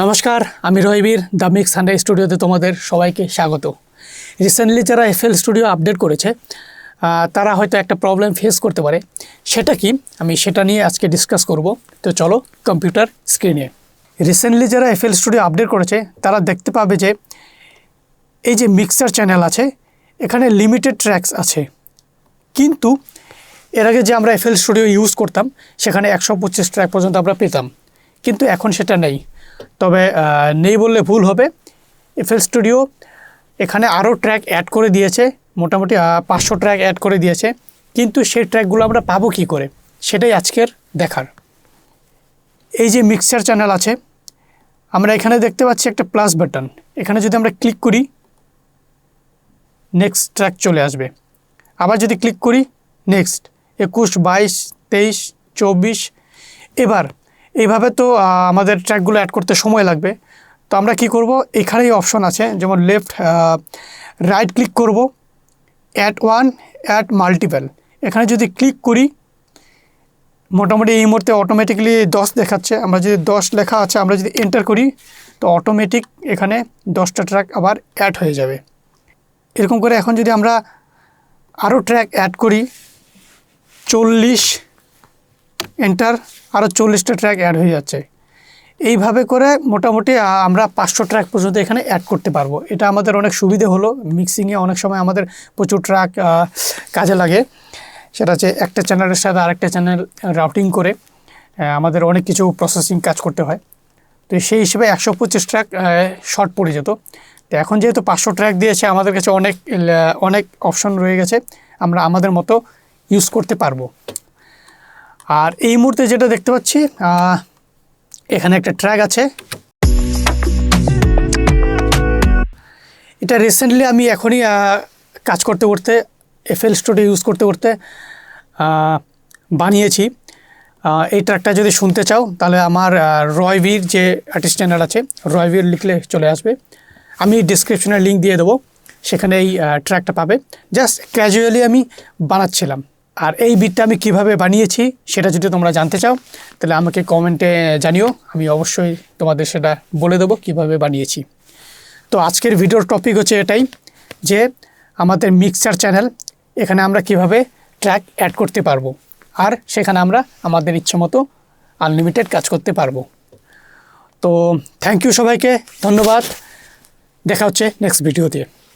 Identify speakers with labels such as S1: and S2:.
S1: নমস্কার, আমি রহিবীর the mix Sunday স্টুডিওতে তোমাদের সবাইকে স্বাগত। রিসেন্টলি যারা এফএল স্টুডিও আপডেট করেছে তারা হয়তো একটা প্রবলেম ফেস করতে পারে। সেটা কি, আমি সেটা নিয়ে আজকে ডিসকাস করব। তো চলো কম্পিউটার স্ক্রিনে। রিসেন্টলি যারা এফএল স্টুডিও আপডেট করেছে তারা দেখতে পাবে যে এই যে মিক্সার চ্যানেল আছে, এখানে লিমিটেড ট্র্যাকস আছে। কিন্তু এর আগে যে আমরা এফএল স্টুডিও ইউজ করতাম সেখানে 125 ট্র্যাক পর্যন্ত আমরা পেতাম, কিন্তু এখন সেটা নেই। তবে নেই বললে ভুল হবে, এফএল স্টুডিও এখানে আরও ট্র্যাক অ্যাড করে দিয়েছে, মোটামুটি 500 ট্র্যাক অ্যাড করে দিয়েছে। কিন্তু সেই ট্র্যাকগুলো আমরা পাবো কী করে, সেটাই আজকের দেখার। এই যে মিক্সার চ্যানেল আছে, আমরা এখানে দেখতে পাচ্ছি একটা প্লাস বাটন। এখানে যদি আমরা ক্লিক করি, নেক্সট ট্র্যাক চলে আসবে। আবার যদি ক্লিক করি, নেক্সট 21, 22, 23, 24। এবার এইভাবে তো আমাদের ট্র্যাকগুলো অ্যাড করতে সময় লাগবে। তো আমরা কি করব, এখানেই অপশন আছে, যেমন লেফট রাইট ক্লিক করব, অ্যাড ওয়ান, অ্যাড মাল্টিপল। এখানে যদি ক্লিক করি, মোটামুটি এই মুহূর্তে অটোমেটিকলি 10 দেখাচ্ছে। আমরা যদি 10 লেখা আছে, আমরা যদি এন্টার করি তো অটোমেটিক এখানে 10টা ট্র্যাক আবার অ্যাড হয়ে যাবে। এরকম করে এখন যদি আমরা আরও ট্র্যাক অ্যাড করি, 40, এন্টার, আরও 40টা ট্র্যাক অ্যাড হয়ে যাচ্ছে। এইভাবে করে মোটামুটি আমরা 500 ট্র্যাক পর্যন্ত এখানে অ্যাড করতে পারবো। এটা আমাদের অনেক সুবিধে হলো। মিক্সিংয়ে অনেক সময় আমাদের প্রচুর ট্র্যাক কাজে লাগে। সেটা হচ্ছে একটা চ্যানেলের সাথে আরেকটা চ্যানেল রাউটিং করে আমাদের অনেক কিছু প্রসেসিং কাজ করতে হয়। তো সেই হিসেবে 125 ট্র্যাক শর্ট পড়ে যেত। তো এখন যেহেতু 500 ট্র্যাক দিয়েছে, আমাদের কাছে অনেক অপশন রয়ে গেছে, আমরা আমাদের মতো ইউজ করতে পারবো। আর এই মুহূর্তে যেটা দেখতে পাচ্ছি, এখানে একটা ট্র্যাক আছে। এটা রিসেন্টলি আমি এখনই কাজ করতে করতে, এফএল স্টুডিও ইউজ করতে করতে বানিয়েছি। এই ট্র্যাকটা যদি শুনতে চাও তাহলে আমার রয়বীর যে আর্টিস্ট চ্যানেল আছে, রয়বীর লিখলে চলে আসবে। আমি ডিসক্রিপশনে লিঙ্ক দিয়ে দেবো, সেখানে এই ট্র্যাকটা পাবে। জাস্ট ক্যাজুয়ালি আমি বানাচ্ছিলাম। আর এই বিটটা আমি কিভাবে বানিয়েছি সেটা যদি তোমরা জানতে চাও তাহলে আমাকে কমেন্টে জানিও, আমি অবশ্যই তোমাদের সেটা বলে দেবো কিভাবে বানিয়েছি। তো আজকের ভিডিওর টপিক হচ্ছে এটাই, যে আমাদের মিক্সার চ্যানেল, এখানে আমরা কিভাবে ট্র্যাক অ্যাড করতে পারবো, আর সেখানে আমরা আমাদের ইচ্ছে মতো আনলিমিটেড কাজ করতে পারবো। তো থ্যাংক ইউ সবাইকে, ধন্যবাদ। দেখা হচ্ছে নেক্সট ভিডিওতে।